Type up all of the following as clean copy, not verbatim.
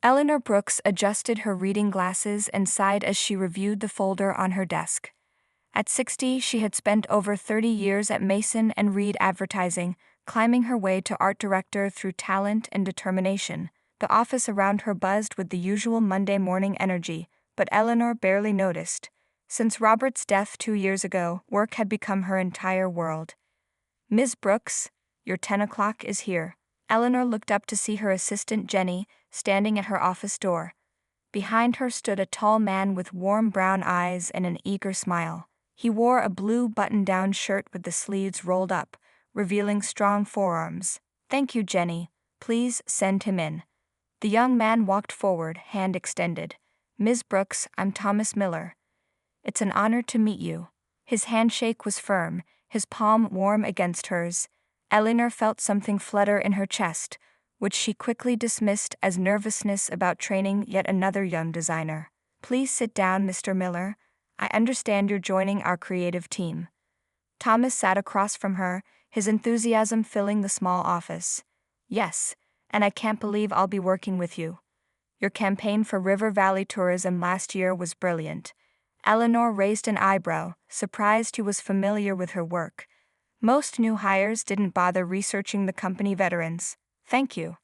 Eleanor Brooks adjusted her reading glasses and sighed as she reviewed the folder on her desk. At 60, she had spent over 30 years at Mason and Reed Advertising, climbing her way to art director through talent and determination. The office around her buzzed with the usual Monday morning energy, but Eleanor barely noticed. Since Robert's death 2 years ago, work had become her entire world. "Ms. Brooks, your 10 o'clock is here." Eleanor looked up to see her assistant Jenny standing at her office door. Behind her stood a tall man with warm brown eyes and an eager smile. He wore a blue button-down shirt with the sleeves rolled up, revealing strong forearms. "Thank you, Jenny. Please send him in." The young man walked forward, hand extended. "Ms. Brooks, I'm Thomas Miller. It's an honor to meet you." His handshake was firm, his palm warm against hers. Eleanor felt something flutter in her chest, which she quickly dismissed as nervousness about training yet another young designer. "Please sit down, Mr. Miller. I understand you're joining our creative team." Thomas sat across from her, his enthusiasm filling the small office. "Yes, and I can't believe I'll be working with you. Your campaign for River Valley tourism last year was brilliant." Eleanor raised an eyebrow, surprised he was familiar with her work. Most new hires didn't bother researching the company veterans. "Thank you.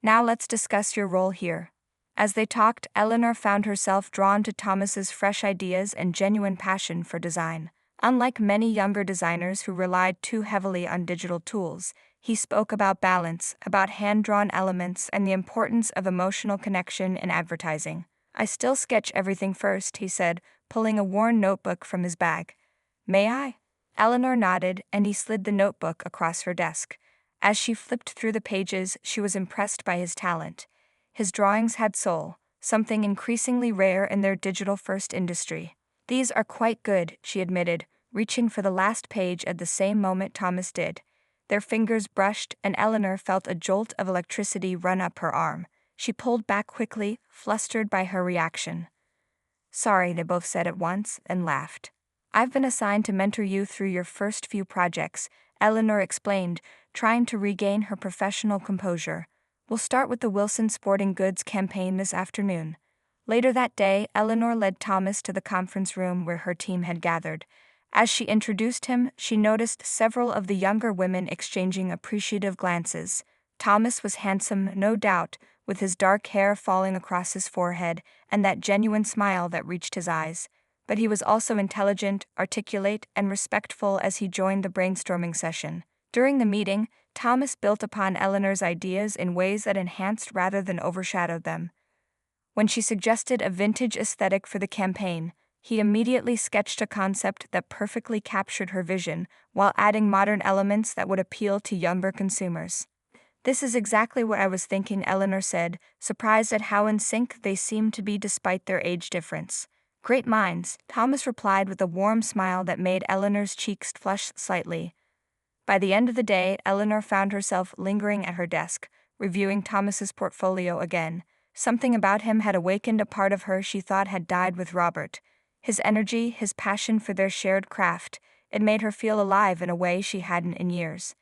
Now let's discuss your role here." As they talked, Eleanor found herself drawn to Thomas's fresh ideas and genuine passion for design. Unlike many younger designers who relied too heavily on digital tools, he spoke about balance, about hand-drawn elements, and the importance of emotional connection in advertising. "I still sketch everything first," he said, pulling a worn notebook from his bag. "May I?" Eleanor nodded, and he slid the notebook across her desk. As she flipped through the pages, she was impressed by his talent. His drawings had soul, something increasingly rare in their digital-first industry. "These are quite good," she admitted, reaching for the last page at the same moment Thomas did. Their fingers brushed, and Eleanor felt a jolt of electricity run up her arm. She pulled back quickly, flustered by her reaction. "Sorry," they both said at once, and laughed. "I've been assigned to mentor you through your first few projects," Eleanor explained, trying to regain her professional composure. "We'll start with the Wilson Sporting Goods campaign this afternoon." Later that day, Eleanor led Thomas to the conference room where her team had gathered. As she introduced him, she noticed several of the younger women exchanging appreciative glances. Thomas was handsome, no doubt, with his dark hair falling across his forehead and that genuine smile that reached his eyes. But he was also intelligent, articulate, and respectful as he joined the brainstorming session. During the meeting, Thomas built upon Eleanor's ideas in ways that enhanced rather than overshadowed them. When she suggested a vintage aesthetic for the campaign, he immediately sketched a concept that perfectly captured her vision, while adding modern elements that would appeal to younger consumers. "This is exactly what I was thinking," Eleanor said, surprised at how in sync they seemed to be despite their age difference. "Great minds," Thomas replied with a warm smile that made Eleanor's cheeks flush slightly. By the end of the day, Eleanor found herself lingering at her desk, reviewing Thomas's portfolio again. Something about him had awakened a part of her she thought had died with Robert. His energy, his passion for their shared craft, it made her feel alive in a way she hadn't in years.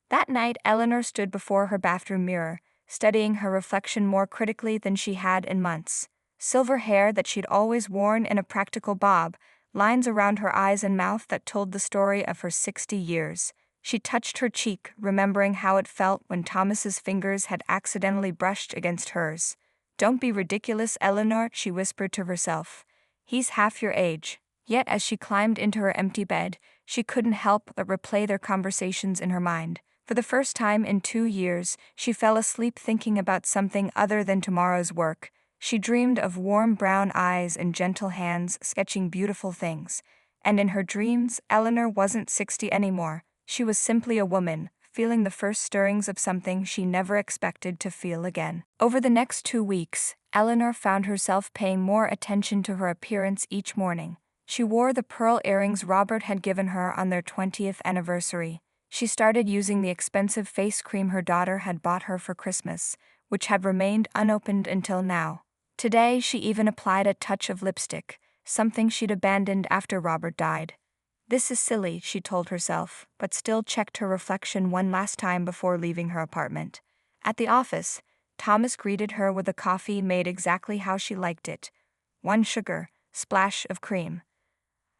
That night, Eleanor stood before her bathroom mirror, studying her reflection more critically than she had in months. Silver hair that she'd always worn in a practical bob, lines around her eyes and mouth that told the story of her 60 years. She touched her cheek, remembering how it felt when Thomas's fingers had accidentally brushed against hers. "Don't be ridiculous, Eleanor," she whispered to herself. "He's half your age." Yet as she climbed into her empty bed, she couldn't help but replay their conversations in her mind. For the first time in 2 years, she fell asleep thinking about something other than tomorrow's work. She dreamed of warm brown eyes and gentle hands sketching beautiful things. And in her dreams, Eleanor wasn't 60 anymore. She was simply a woman, feeling the first stirrings of something she never expected to feel again. Over the next 2 weeks, Eleanor found herself paying more attention to her appearance each morning. She wore the pearl earrings Robert had given her on their 20th anniversary. She started using the expensive face cream her daughter had bought her for Christmas, which had remained unopened until now. Today, she even applied a touch of lipstick, something she'd abandoned after Robert died. "This is silly," she told herself, but still checked her reflection one last time before leaving her apartment. At the office, Thomas greeted her with a coffee made exactly how she liked it. 1 sugar, splash of cream.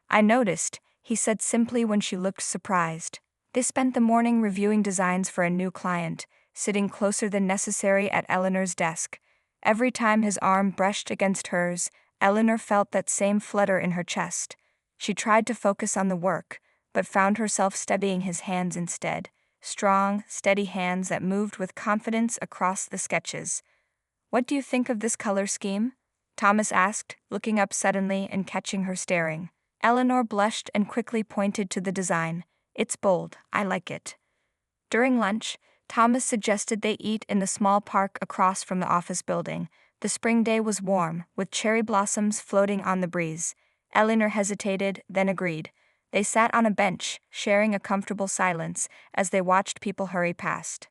I noticed, he said simply when she looked surprised. They spent the morning reviewing designs for a new client, sitting closer than necessary at Eleanor's desk. Every time his arm brushed against hers, Eleanor felt that same flutter in her chest. She tried to focus on the work, but found herself studying his hands instead. Strong, steady hands that moved with confidence across the sketches. "What do you think of this color scheme?" Thomas asked, looking up suddenly and catching her staring. Eleanor blushed and quickly pointed to the design. "It's bold, I like it." During lunch, Thomas suggested they eat in the small park across from the office building. The spring day was warm, with cherry blossoms floating on the breeze. Eleanor hesitated, then agreed. They sat on a bench, sharing a comfortable silence, as they watched people hurry past.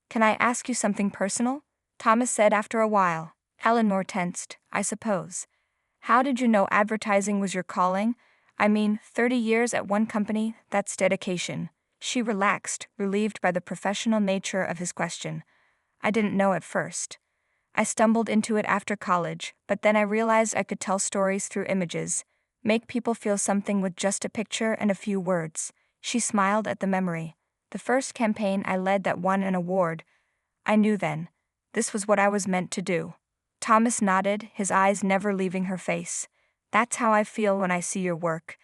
"Can I ask you something personal?" Thomas said after a while. Eleanor tensed. "I suppose. How did you know advertising was your calling? I mean, 30 years at one company, that's dedication." She relaxed, relieved by the professional nature of his question. "I didn't know at first. I stumbled into it after college, but then I realized I could tell stories through images, make people feel something with just a picture and a few words." She smiled at the memory. "The first campaign I led that won an award, I knew then. This was what I was meant to do." Thomas nodded, his eyes never leaving her face. "That's how I feel when I see your work.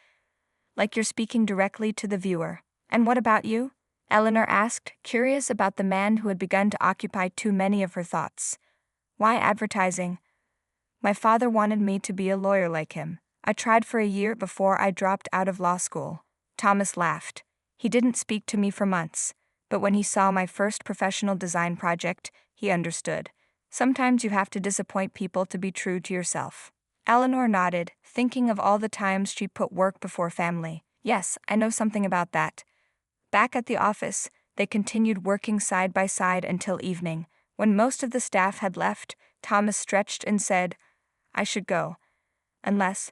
Like you're speaking directly to the viewer." "And what about you?" Eleanor asked, curious about the man who had begun to occupy too many of her thoughts. "Why advertising? My father wanted me to be a lawyer like him. I tried for a year before I dropped out of law school." Thomas laughed. He didn't speak to me for months, but when he saw my first professional design project, he understood. Sometimes you have to disappoint people to be true to yourself. Eleanor nodded, thinking of all the times she'd put work before family. "Yes, I know something about that." Back at the office, they continued working side by side until evening. When most of the staff had left, Thomas stretched and said, "I should go. Unless,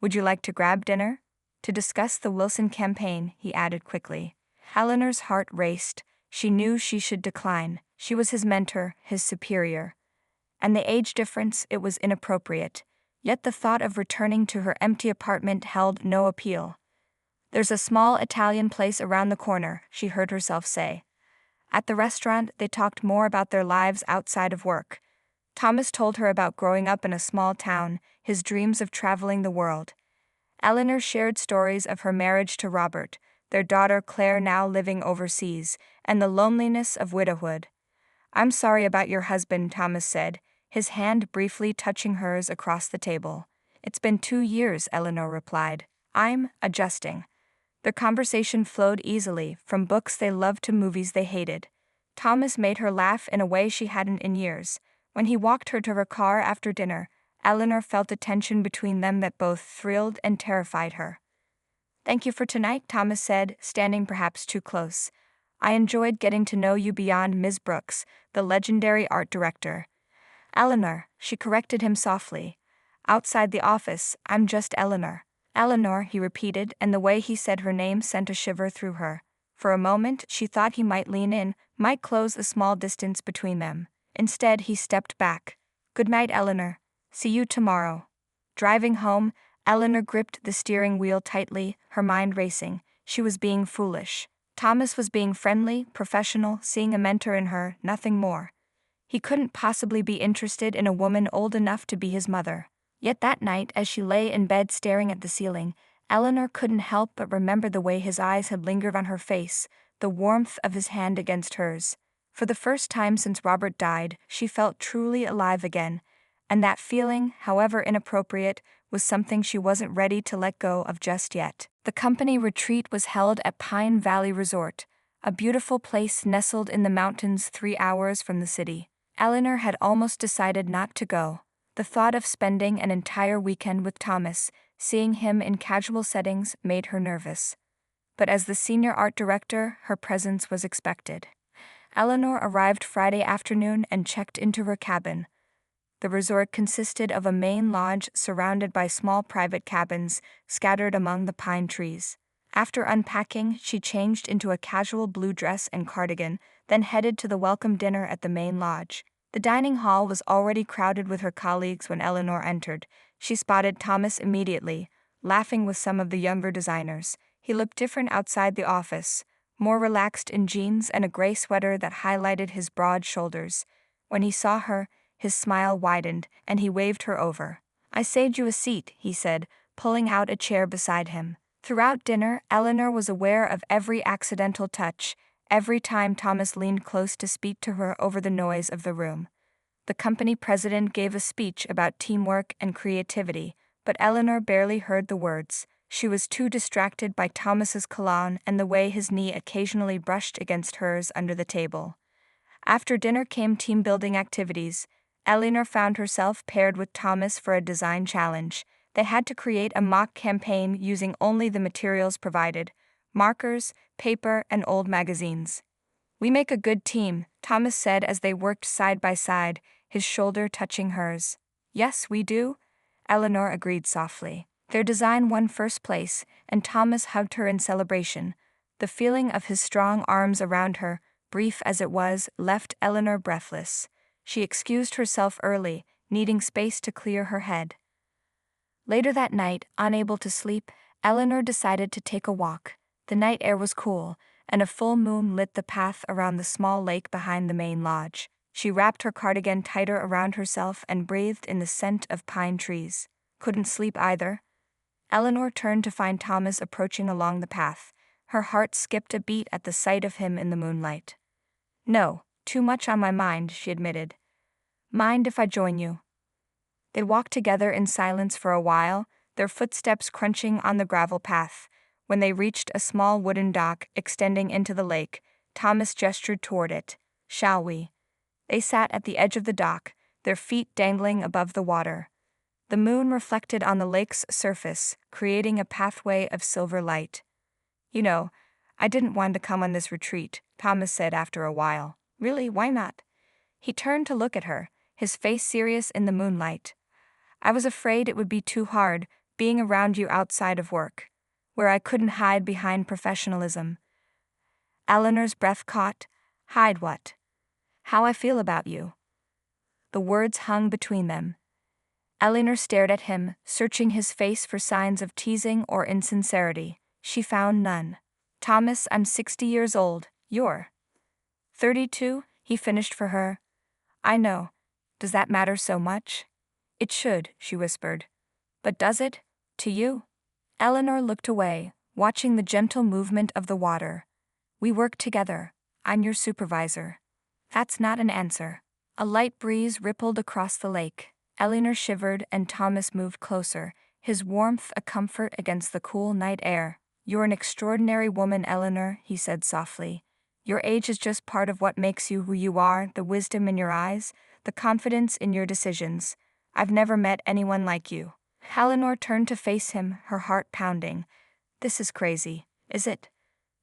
would you like to grab dinner?" "To discuss the Wilson campaign," he added quickly. Eleanor's heart raced. She knew she should decline. She was his mentor, his superior. And the age difference, it was inappropriate. Yet the thought of returning to her empty apartment held no appeal. "There's a small Italian place around the corner," she heard herself say. At the restaurant, they talked more about their lives outside of work. Thomas told her about growing up in a small town, his dreams of traveling the world. Eleanor shared stories of her marriage to Robert, their daughter Claire now living overseas, and the loneliness of widowhood. "I'm sorry about your husband," Thomas said, his hand briefly touching hers across the table. "It's been 2 years," Eleanor replied. "I'm adjusting." Their conversation flowed easily, from books they loved to movies they hated. Thomas made her laugh in a way she hadn't in years. When he walked her to her car after dinner, Eleanor felt a tension between them that both thrilled and terrified her. "Thank you for tonight," Thomas said, standing perhaps too close. "I enjoyed getting to know you beyond Ms. Brooks, the legendary art director." "Eleanor," she corrected him softly. "Outside the office, I'm just Eleanor." "Eleanor," he repeated, and the way he said her name sent a shiver through her. For a moment, she thought he might lean in, might close the small distance between them. Instead, he stepped back. "Good night, Eleanor. See you tomorrow." Driving home, Eleanor gripped the steering wheel tightly, her mind racing. She was being foolish. Thomas was being friendly, professional, seeing a mentor in her, nothing more. He couldn't possibly be interested in a woman old enough to be his mother. Yet that night, as she lay in bed staring at the ceiling, Eleanor couldn't help but remember the way his eyes had lingered on her face, the warmth of his hand against hers. For the first time since Robert died, she felt truly alive again, and that feeling, however inappropriate, was something she wasn't ready to let go of just yet. The company retreat was held at Pine Valley Resort, a beautiful place nestled in the mountains 3 hours from the city. Eleanor had almost decided not to go. The thought of spending an entire weekend with Thomas, seeing him in casual settings, made her nervous. But as the senior art director, her presence was expected. Eleanor arrived Friday afternoon and checked into her cabin. The resort consisted of a main lodge surrounded by small private cabins scattered among the pine trees. After unpacking, she changed into a casual blue dress and cardigan, then headed to the welcome dinner at the main lodge. The dining hall was already crowded with her colleagues when Eleanor entered. She spotted Thomas immediately, laughing with some of the younger designers. He looked different outside the office, more relaxed in jeans and a gray sweater that highlighted his broad shoulders. When he saw her, his smile widened, and he waved her over. "I saved you a seat," he said, pulling out a chair beside him. Throughout dinner, Eleanor was aware of every accidental touch, every time Thomas leaned close to speak to her over the noise of the room. The company president gave a speech about teamwork and creativity, but Eleanor barely heard the words. She was too distracted by Thomas's cologne and the way his knee occasionally brushed against hers under the table. After dinner came team-building activities. Eleanor found herself paired with Thomas for a design challenge. They had to create a mock campaign using only the materials provided: markers, paper, and old magazines. "We make a good team," Thomas said as they worked side by side, his shoulder touching hers. "Yes, we do," Eleanor agreed softly. Their design won first place, and Thomas hugged her in celebration. The feeling of his strong arms around her, brief as it was, left Eleanor breathless. She excused herself early, needing space to clear her head. Later that night, unable to sleep, Eleanor decided to take a walk. The night air was cool, and a full moon lit the path around the small lake behind the main lodge. She wrapped her cardigan tighter around herself and breathed in the scent of pine trees. Couldn't sleep either. Eleanor turned to find Thomas approaching along the path. Her heart skipped a beat at the sight of him in the moonlight. "No, too much on my mind," she admitted. "Mind if I join you?" They walked together in silence for a while, their footsteps crunching on the gravel path. When they reached a small wooden dock extending into the lake, Thomas gestured toward it. "Shall we?" They sat at the edge of the dock, their feet dangling above the water. The moon reflected on the lake's surface, creating a pathway of silver light. "You know, I didn't want to come on this retreat," Thomas said after a while. "Really, why not?" He turned to look at her, his face serious in the moonlight. "I was afraid it would be too hard, being around you outside of work, where I couldn't hide behind professionalism." Eleanor's breath caught. "Hide what?" "How I feel about you." The words hung between them. Eleanor stared at him, searching his face for signs of teasing or insincerity. She found none. "Thomas, I'm 60 years old. You're 32, he finished for her. "I know. Does that matter so much?" "It should," she whispered. "But does it? To you?" Eleanor looked away, watching the gentle movement of the water. "We work together. I'm your supervisor." "That's not an answer." A light breeze rippled across the lake. Eleanor shivered and Thomas moved closer, his warmth a comfort against the cool night air. "You're an extraordinary woman, Eleanor," he said softly. "Your age is just part of what makes you who you are, the wisdom in your eyes, the confidence in your decisions. I've never met anyone like you." Eleanor turned to face him, her heart pounding. "This is crazy, is it?"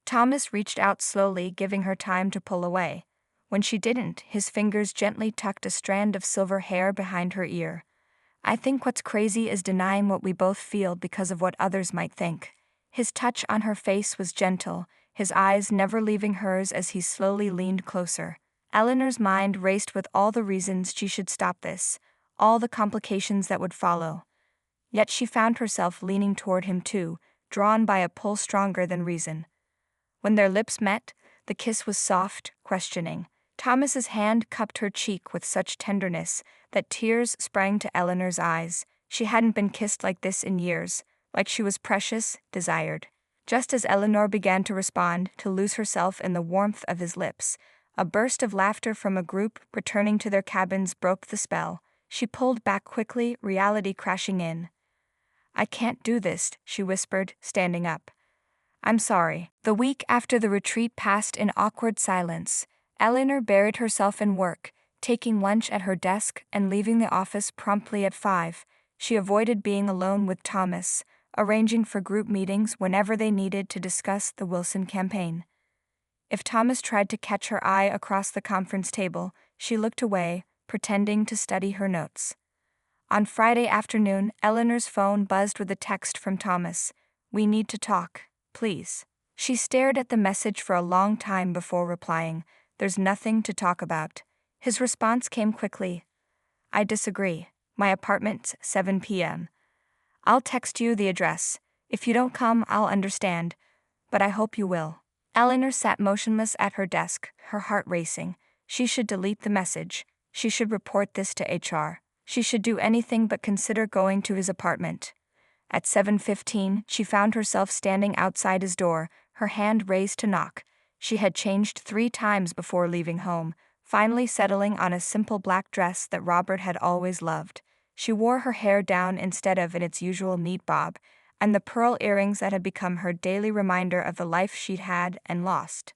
Thomas reached out slowly, giving her time to pull away. When she didn't, his fingers gently tucked a strand of silver hair behind her ear. "I think what's crazy is denying what we both feel because of what others might think." His touch on her face was gentle, his eyes never leaving hers as he slowly leaned closer. Eleanor's mind raced with all the reasons she should stop this, all the complications that would follow. Yet she found herself leaning toward him too, drawn by a pull stronger than reason. When their lips met, the kiss was soft, questioning. Thomas's hand cupped her cheek with such tenderness that tears sprang to Eleanor's eyes. She hadn't been kissed like this in years, like she was precious, desired. Just as Eleanor began to respond, to lose herself in the warmth of his lips, a burst of laughter from a group returning to their cabins broke the spell. She pulled back quickly, reality crashing in. "I can't do this," she whispered, standing up. "I'm sorry." The week after the retreat passed in awkward silence. Eleanor buried herself in work, taking lunch at her desk and leaving the office promptly at 5. She avoided being alone with Thomas, arranging for group meetings whenever they needed to discuss the Wilson campaign. If Thomas tried to catch her eye across the conference table, she looked away, pretending to study her notes. On Friday afternoon, Eleanor's phone buzzed with a text from Thomas. "We need to talk, please." She stared at the message for a long time before replying. "There's nothing to talk about." His response came quickly. I disagree. My apartment's 7 p.m. I'll text you the address. If you don't come, I'll understand. But I hope you will. Eleanor sat motionless at her desk, her heart racing. She should delete the message. She should report this to HR. She should do anything but consider going to his apartment. At 7:15, she found herself standing outside his door, her hand raised to knock. She had changed 3 times before leaving home, finally settling on a simple black dress that Robert had always loved. She wore her hair down instead of in its usual neat bob, and the pearl earrings that had become her daily reminder of the life she'd had and lost.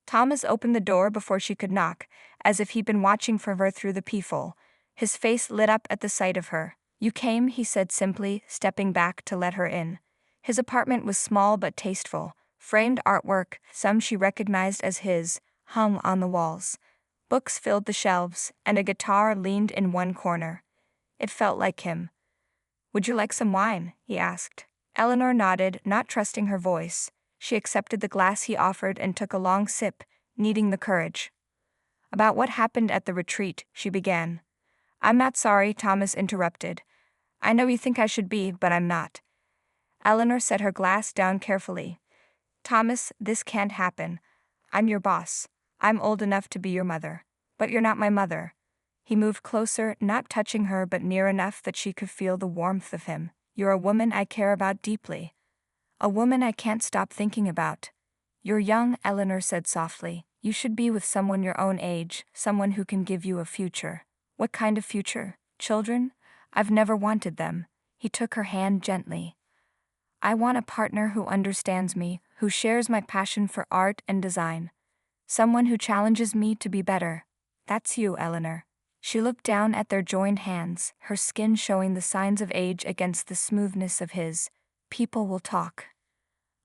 Thomas opened the door before she could knock, as if he'd been watching for her through the peephole. His face lit up at the sight of her. You came, he said simply, stepping back to let her in. His apartment was small but tasteful. Framed artwork, some she recognized as his, hung on the walls. Books filled the shelves, and a guitar leaned in one corner. It felt like him. Would you like some wine? He asked. Eleanor nodded, not trusting her voice. She accepted the glass he offered and took a long sip, needing the courage. About what happened at the retreat, she began. I'm not sorry, Thomas interrupted. I know you think I should be, but I'm not. Eleanor set her glass down carefully. Thomas, this can't happen. I'm your boss. I'm old enough to be your mother. But you're not my mother. He moved closer, not touching her but near enough that she could feel the warmth of him. You're a woman I care about deeply. A woman I can't stop thinking about. You're young, Eleanor said softly. You should be with someone your own age, someone who can give you a future. What kind of future? Children? I've never wanted them. He took her hand gently. I want a partner who understands me, who shares my passion for art and design. Someone who challenges me to be better. That's you, Eleanor. She looked down at their joined hands, her skin showing the signs of age against the smoothness of his. People will talk.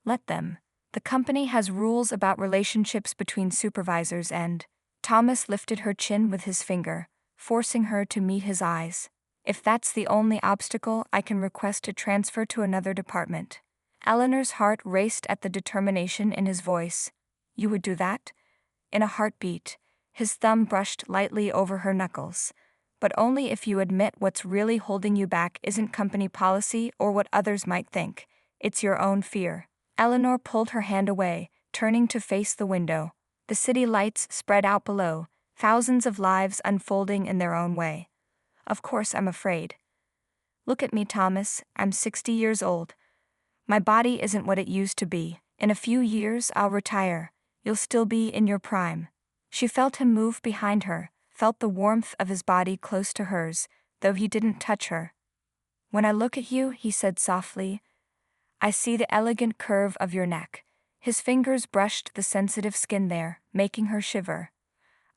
Let them. The company has rules about relationships between supervisors and... Thomas lifted her chin with his finger, forcing her to meet his eyes. If that's the only obstacle, I can request to transfer to another department. Eleanor's heart raced at the determination in his voice. You would do that? In a heartbeat. His thumb brushed lightly over her knuckles. But only if you admit what's really holding you back isn't company policy or what others might think. It's your own fear. Eleanor pulled her hand away, turning to face the window. The city lights spread out below, thousands of lives unfolding in their own way. Of course I'm afraid. Look at me, Thomas. I'm 60 years old. My body isn't what it used to be. In a few years I'll retire. You'll still be in your prime. She felt him move behind her, felt the warmth of his body close to hers, though he didn't touch her. When I look at you, he said softly, I see the elegant curve of your neck. His fingers brushed the sensitive skin there, making her shiver.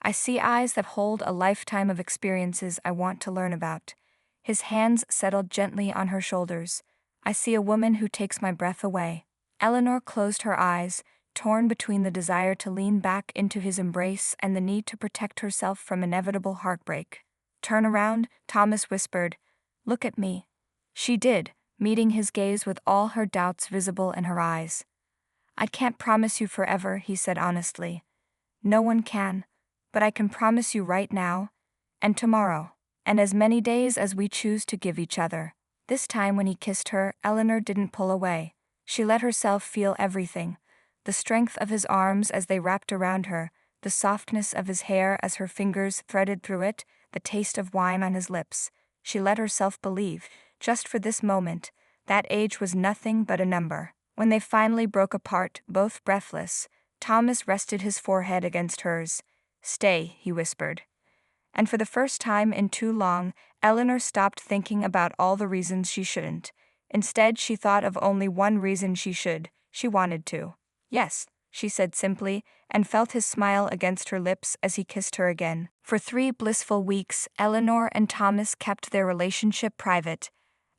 I see eyes that hold a lifetime of experiences I want to learn about. His hands settled gently on her shoulders. I see a woman who takes my breath away. Eleanor closed her eyes, torn between the desire to lean back into his embrace and the need to protect herself from inevitable heartbreak. Turn around, Thomas whispered. Look at me. She did, meeting his gaze with all her doubts visible in her eyes. I can't promise you forever, he said honestly. No one can, but I can promise you right now, and tomorrow, and as many days as we choose to give each other. This time when he kissed her, Eleanor didn't pull away. She let herself feel everything. The strength of his arms as they wrapped around her, the softness of his hair as her fingers threaded through it, the taste of wine on his lips. She let herself believe, just for this moment, that age was nothing but a number. When they finally broke apart, both breathless, Thomas rested his forehead against hers. Stay, he whispered. And for the first time in too long, Eleanor stopped thinking about all the reasons she shouldn't. Instead, she thought of only one reason she should. She wanted to. Yes, she said simply, and felt his smile against her lips as he kissed her again. For 3 blissful weeks, Eleanor and Thomas kept their relationship private.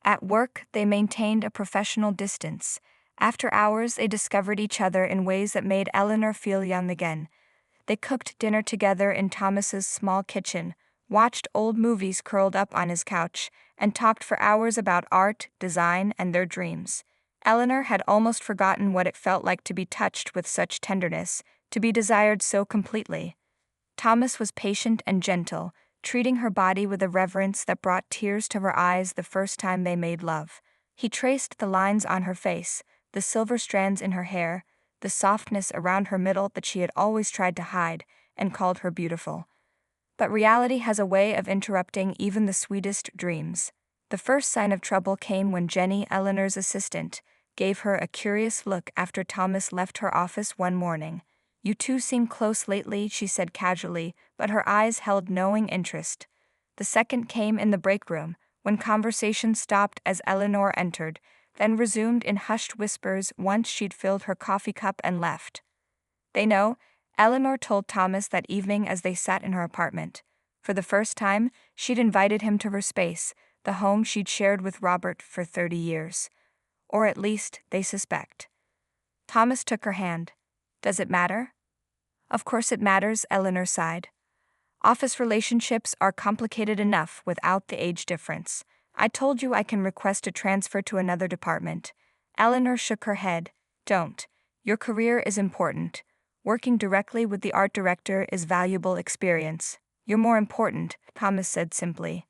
At work, they maintained a professional distance. After hours, they discovered each other in ways that made Eleanor feel young again. They cooked dinner together in Thomas's small kitchen, watched old movies curled up on his couch, and talked for hours about art, design, and their dreams. Eleanor had almost forgotten what it felt like to be touched with such tenderness, to be desired so completely. Thomas was patient and gentle, treating her body with a reverence that brought tears to her eyes the first time they made love. He traced the lines on her face, the silver strands in her hair, the softness around her middle that she had always tried to hide, and called her beautiful. But reality has a way of interrupting even the sweetest dreams. The first sign of trouble came when Jenny, Eleanor's assistant, gave her a curious look after Thomas left her office one morning. "You two seem close lately," she said casually, but her eyes held knowing interest. The second came in the break room, when conversation stopped as Eleanor entered, then resumed in hushed whispers once she'd filled her coffee cup and left. "They know," Eleanor told Thomas that evening as they sat in her apartment. For the first time, she'd invited him to her space, the home she'd shared with Robert for 30 years. Or at least, they suspect. Thomas took her hand. "Does it matter?" "Of course it matters," Eleanor sighed. "Office relationships are complicated enough without the age difference. I told you I can request a transfer to another department." Eleanor shook her head. "Don't. Your career is important. Working directly with the art director is valuable experience." "You're more important," Thomas said simply.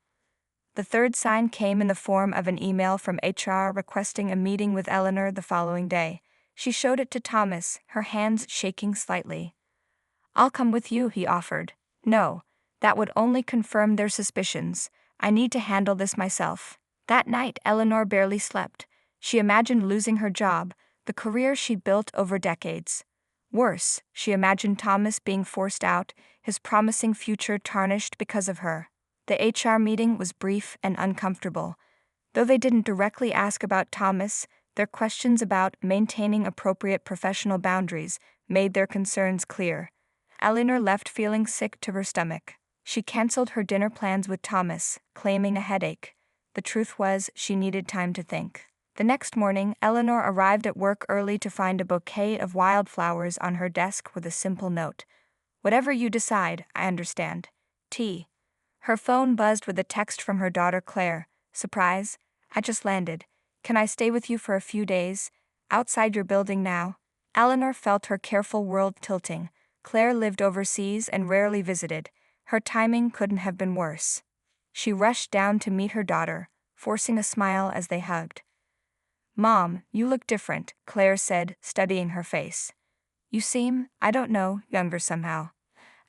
The third sign came in the form of an email from HR requesting a meeting with Eleanor the following day. She showed it to Thomas, her hands shaking slightly. "I'll come with you," he offered. "No, that would only confirm their suspicions. I need to handle this myself." That night, Eleanor barely slept. She imagined losing her job, the career she'd built over decades. Worse, she imagined Thomas being forced out, his promising future tarnished because of her. The HR meeting was brief and uncomfortable. Though they didn't directly ask about Thomas, their questions about maintaining appropriate professional boundaries made their concerns clear. Eleanor left feeling sick to her stomach. She canceled her dinner plans with Thomas, claiming a headache. The truth was, she needed time to think. The next morning, Eleanor arrived at work early to find a bouquet of wildflowers on her desk with a simple note. "Whatever you decide, I understand. T." Her phone buzzed with a text from her daughter Claire. "Surprise. I just landed. Can I stay with you for a few days? Outside your building now." Eleanor felt her careful world tilting. Claire lived overseas and rarely visited. Her timing couldn't have been worse. She rushed down to meet her daughter, forcing a smile as they hugged. "Mom, you look different," Claire said, studying her face. "You seem, I don't know, younger somehow."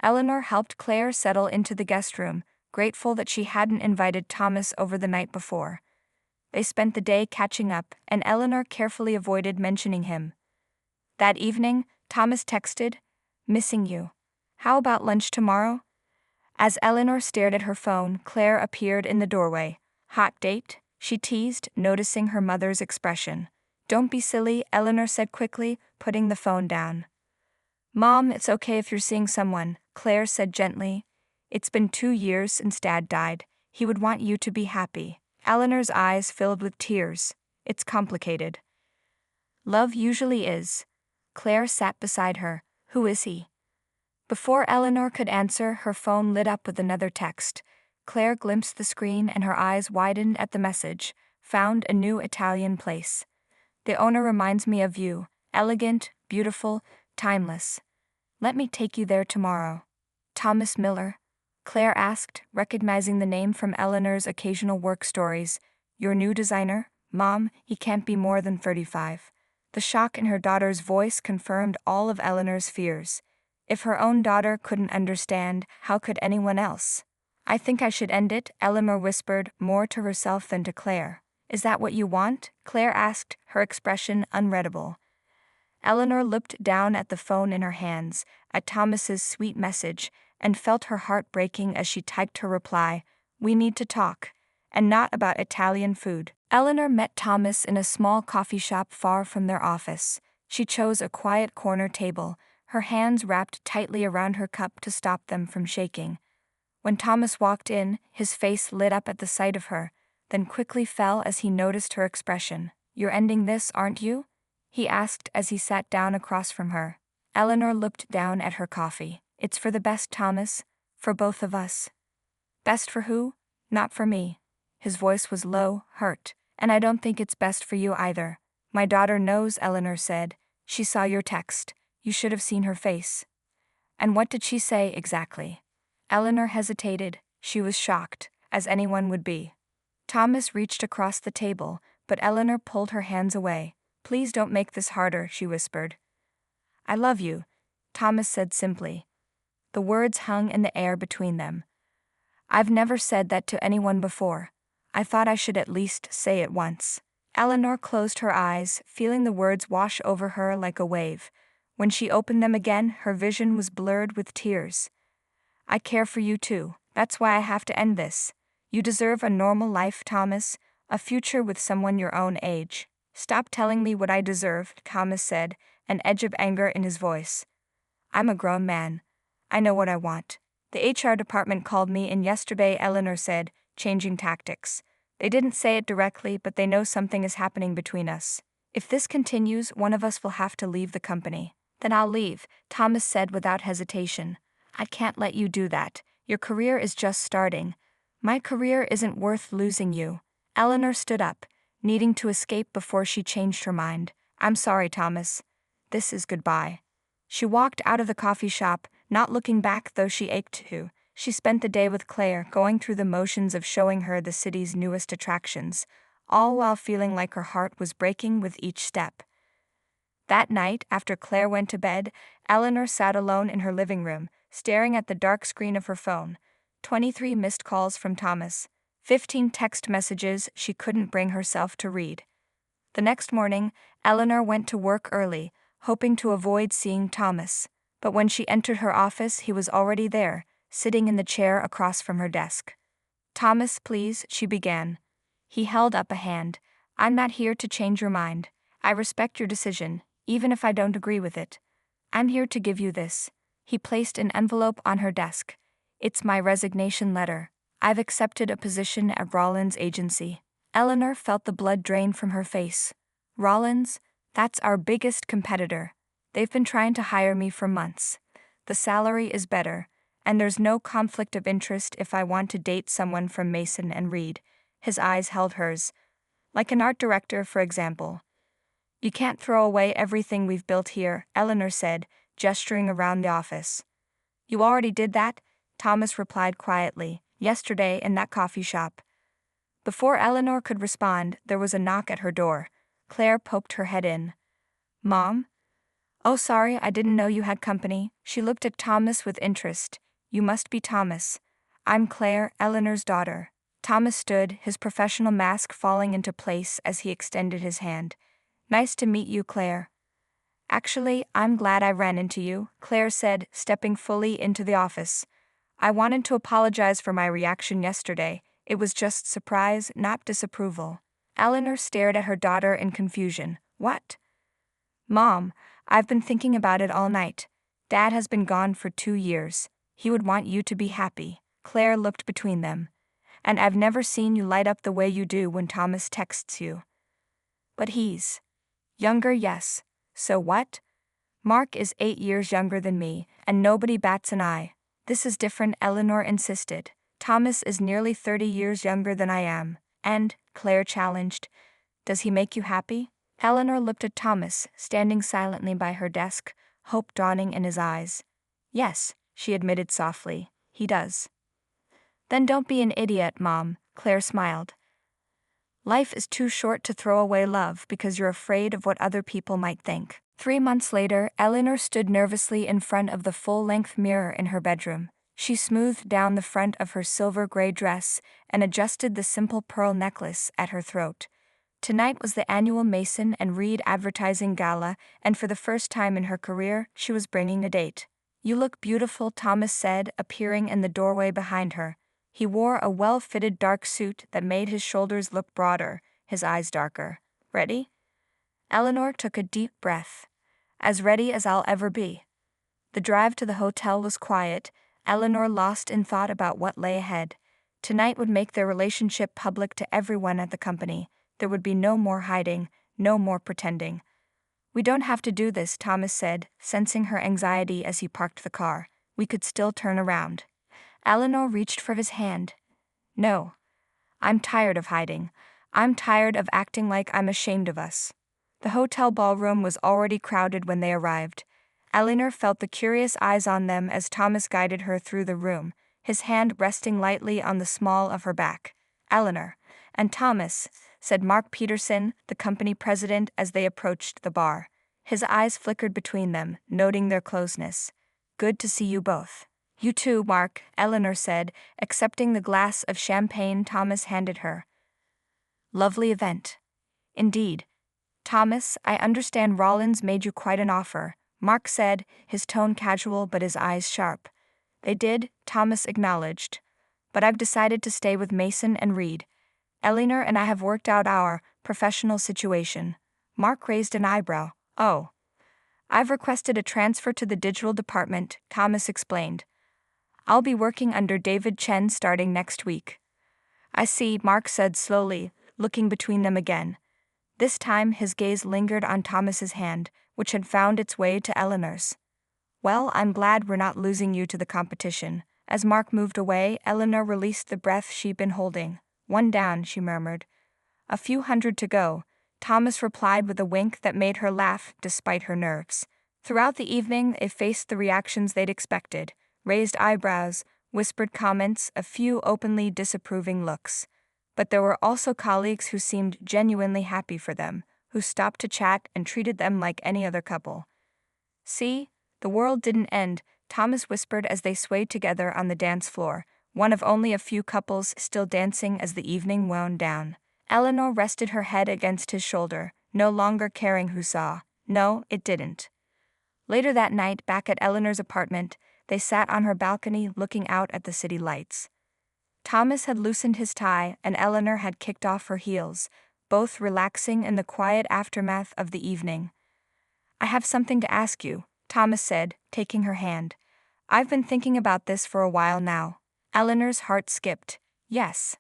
Eleanor helped Claire settle into the guest room, grateful that she hadn't invited Thomas over the night before. They spent the day catching up, and Eleanor carefully avoided mentioning him. That evening, Thomas texted, "Missing you. How about lunch tomorrow?" As Eleanor stared at her phone, Claire appeared in the doorway. "Hot date?" she teased, noticing her mother's expression. "Don't be silly," Eleanor said quickly, putting the phone down. "Mom, it's okay if you're seeing someone," Claire said gently. "It's been 2 years since Dad died. He would want you to be happy." Eleanor's eyes filled with tears. "It's complicated." "Love usually is." Claire sat beside her. "Who is he?" Before Eleanor could answer, her phone lit up with another text. Claire glimpsed the screen and her eyes widened at the message. "Found a new Italian place. The owner reminds me of you. Elegant, beautiful, timeless. Let me take you there tomorrow." "Thomas Miller?" Claire asked, recognizing the name from Eleanor's occasional work stories. "Your new designer? Mom, he can't be more than 35. The shock in her daughter's voice confirmed all of Eleanor's fears. If her own daughter couldn't understand, how could anyone else? "I think I should end it," Eleanor whispered, more to herself than to Claire. "Is that what you want?" Claire asked, her expression unreadable. Eleanor looked down at the phone in her hands, at Thomas's sweet message, and felt her heart breaking as she typed her reply, "We need to talk, and not about Italian food." Eleanor met Thomas in a small coffee shop far from their office. She chose a quiet corner table, her hands wrapped tightly around her cup to stop them from shaking. When Thomas walked in, his face lit up at the sight of her, then quickly fell as he noticed her expression. "You're ending this, aren't you?" he asked as he sat down across from her. Eleanor looked down at her coffee. "It's for the best, Thomas. For both of us." "Best for who? Not for me." His voice was low, hurt. "And I don't think it's best for you either." "My daughter knows," Eleanor said. "She saw your text. You should have seen her face." And what did she say exactly? Eleanor hesitated. She was shocked, as anyone would be. Thomas reached across the table, but Eleanor pulled her hands away. Please don't make this harder, she whispered. I love you, Thomas said simply. The words hung in the air between them. I've never said that to anyone before. I thought I should at least say it once. Eleanor closed her eyes, feeling the words wash over her like a wave. When she opened them again, her vision was blurred with tears. I care for you too. That's why I have to end this. You deserve a normal life, Thomas, a future with someone your own age. Stop telling me what I deserve, Thomas said, an edge of anger in his voice. I'm a grown man. I know what I want. The HR department called me in yesterday, Eleanor said, changing tactics. They didn't say it directly, but they know something is happening between us. If this continues, one of us will have to leave the company. Then I'll leave, Thomas said without hesitation. I can't let you do that. Your career is just starting. My career isn't worth losing you. Eleanor stood up, needing to escape before she changed her mind. I'm sorry, Thomas. This is goodbye. She walked out of the coffee shop, not looking back though she ached to. She spent the day with Claire, going through the motions of showing her the city's newest attractions, all while feeling like her heart was breaking with each step. That night, after Claire went to bed, Eleanor sat alone in her living room, staring at the dark screen of her phone. 23 missed calls from Thomas. 15 text messages she couldn't bring herself to read. The next morning, Eleanor went to work early, hoping to avoid seeing Thomas. But when she entered her office, he was already there, sitting in the chair across from her desk. Thomas, please, she began. He held up a hand. I'm not here to change your mind. I respect your decision, even if I don't agree with it. I'm here to give you this. He placed an envelope on her desk. It's my resignation letter. I've accepted a position at Rollins' agency. Eleanor felt the blood drain from her face. Rollins? That's our biggest competitor. They've been trying to hire me for months. The salary is better, and there's no conflict of interest if I want to date someone from Mason and Reed. His eyes held hers. Like an art director, for example. You can't throw away everything we've built here, Eleanor said, gesturing around the office. You already did that, Thomas replied quietly, yesterday in that coffee shop. Before Eleanor could respond, there was a knock at her door. Claire poked her head in. Mom? Oh, sorry, I didn't know you had company. She looked at Thomas with interest. You must be Thomas. I'm Claire, Eleanor's daughter. Thomas stood, his professional mask falling into place as he extended his hand. Nice to meet you, Claire. Actually, I'm glad I ran into you, Claire said, stepping fully into the office. I wanted to apologize for my reaction yesterday. It was just surprise, not disapproval. Eleanor stared at her daughter in confusion. What? Mom, I've been thinking about it all night. Dad has been gone for 2 years. He would want you to be happy. Claire looked between them. And I've never seen you light up the way you do when Thomas texts you. But he's younger, yes. So what? Mark is 8 years younger than me, and nobody bats an eye. This is different, Eleanor insisted. Thomas is nearly 30 years younger than I am. And, Claire challenged, does he make you happy? Eleanor looked at Thomas, standing silently by her desk, hope dawning in his eyes. Yes, she admitted softly, he does. Then don't be an idiot, Mom, Claire smiled. Life is too short to throw away love because you're afraid of what other people might think. 3 months later, Eleanor stood nervously in front of the full-length mirror in her bedroom. She smoothed down the front of her silver-gray dress and adjusted the simple pearl necklace at her throat. Tonight was the annual Mason and Reed advertising gala, and for the first time in her career, she was bringing a date. You look beautiful, Thomas said, appearing in the doorway behind her. He wore a well-fitted dark suit that made his shoulders look broader, his eyes darker. Ready? Eleanor took a deep breath. As ready as I'll ever be. The drive to the hotel was quiet, Eleanor lost in thought about what lay ahead. Tonight would make their relationship public to everyone at the company. There would be no more hiding, no more pretending. We don't have to do this, Thomas said, sensing her anxiety as he parked the car. We could still turn around. Eleanor reached for his hand. No. I'm tired of hiding. I'm tired of acting like I'm ashamed of us. The hotel ballroom was already crowded when they arrived. Eleanor felt the curious eyes on them as Thomas guided her through the room, his hand resting lightly on the small of her back. "Eleanor and Thomas," said Mark Peterson, the company president, as they approached the bar. His eyes flickered between them, noting their closeness. "Good to see you both." "You too, Mark," Eleanor said, accepting the glass of champagne Thomas handed her. "Lovely event." "Indeed. Thomas, I understand Rollins made you quite an offer," Mark said, his tone casual but his eyes sharp. "They did," Thomas acknowledged. "But I've decided to stay with Mason and Reed. Eleanor and I have worked out our professional situation." Mark raised an eyebrow. "Oh. I've requested a transfer to the digital department," Thomas explained. "I'll be working under David Chen starting next week." "I see," Mark said slowly, looking between them again. This time his gaze lingered on Thomas's hand, which had found its way to Eleanor's. "Well, I'm glad we're not losing you to the competition." As Mark moved away, Eleanor released the breath she'd been holding. "One down," she murmured. "A few hundred to go," Thomas replied with a wink that made her laugh despite her nerves. Throughout the evening, they faced the reactions they'd expected: raised eyebrows, whispered comments, a few openly disapproving looks. But there were also colleagues who seemed genuinely happy for them, who stopped to chat and treated them like any other couple. "See, the world didn't end," Thomas whispered as they swayed together on the dance floor, one of only a few couples still dancing as the evening wound down. Eleanor rested her head against his shoulder, no longer caring who saw. No, it didn't. Later that night, back at Eleanor's apartment, they sat on her balcony looking out at the city lights. Thomas had loosened his tie and Eleanor had kicked off her heels, both relaxing in the quiet aftermath of the evening. "I have something to ask you," Thomas said, taking her hand. "I've been thinking about this for a while now." Eleanor's heart skipped. "Yes.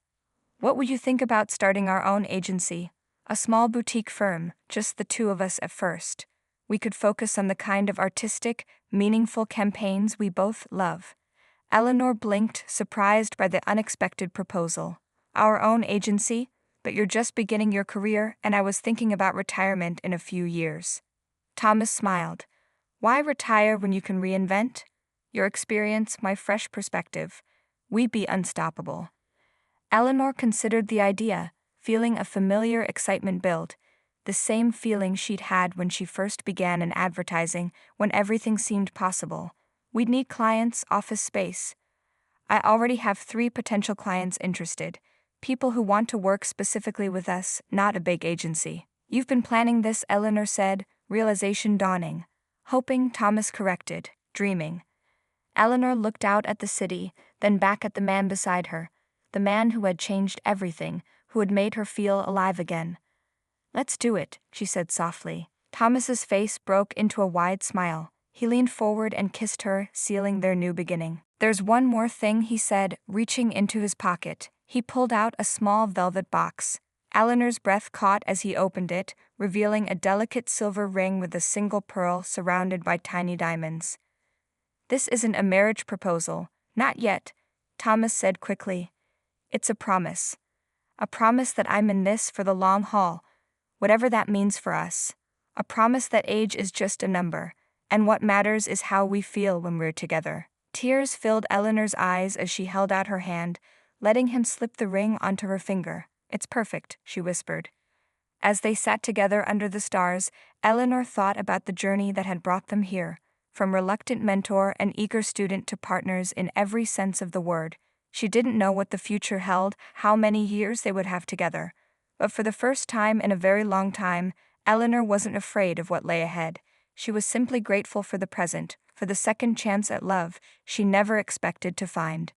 What would you think about starting our own agency? A small boutique firm, just the two of us at first. We could focus on the kind of artistic, meaningful campaigns we both love." Eleanor blinked, surprised by the unexpected proposal. "Our own agency? But you're just beginning your career, and I was thinking about retirement in a few years." Thomas smiled. "Why retire when you can reinvent? Your experience, my fresh perspective. We'd be unstoppable." Eleanor considered the idea, feeling a familiar excitement build, the same feeling she'd had when she first began in advertising, when everything seemed possible. "We'd need clients, office space. I already have 3 potential clients interested, people who want to work specifically with us, not a big agency." "You've been planning this," Eleanor said, realization dawning. "Hoping," Thomas corrected, "dreaming." Eleanor looked out at the city, then back at the man beside her, the man who had changed everything, who had made her feel alive again. "Let's do it," she said softly. Thomas's face broke into a wide smile. He leaned forward and kissed her, sealing their new beginning. "There's one more thing," he said, reaching into his pocket. He pulled out a small velvet box. Eleanor's breath caught as he opened it, revealing a delicate silver ring with a single pearl surrounded by tiny diamonds. "This isn't a marriage proposal. Not yet," Thomas said quickly. "It's a promise. A promise that I'm in this for the long haul, whatever that means for us. A promise that age is just a number, and what matters is how we feel when we're together." Tears filled Eleanor's eyes as she held out her hand, letting him slip the ring onto her finger. "It's perfect," she whispered. As they sat together under the stars, Eleanor thought about the journey that had brought them here, from reluctant mentor and eager student to partners in every sense of the word. She didn't know what the future held, how many years they would have together. But for the first time in a very long time, Eleanor wasn't afraid of what lay ahead. She was simply grateful for the present, for the second chance at love she never expected to find.